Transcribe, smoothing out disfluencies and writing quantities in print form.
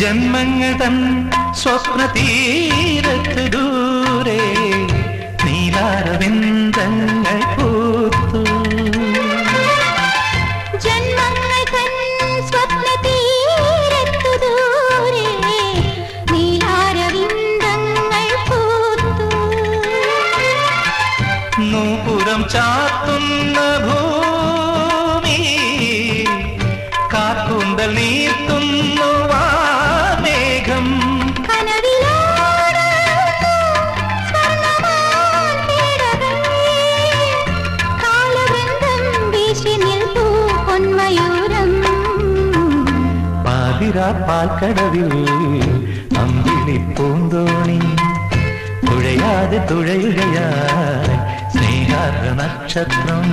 ജന്മങ്ങൾ തൻ സ്വപ്ന തീരത്ത് ദൂരെ നീലാരവിന്ദങ്ങൾ പൂത്തു. ജന്മങ്ങൾ തൻ സ്വപ്ന തീരത്ത് ദൂരെ നീലാരവിന്ദങ്ങൾ പൂത്തു. നൂപുരം ചാത്തുന്ന ഭൂമി കാർക്കൂന്തൽ നീർത്തുന്നു മേഘം. പാൽക്കടവിൽ അമ്പിളി പൂന്തോണി തുഴയാതെ തുഴയുകയായി സ്നേഹാർദ്ര നക്ഷത്രം.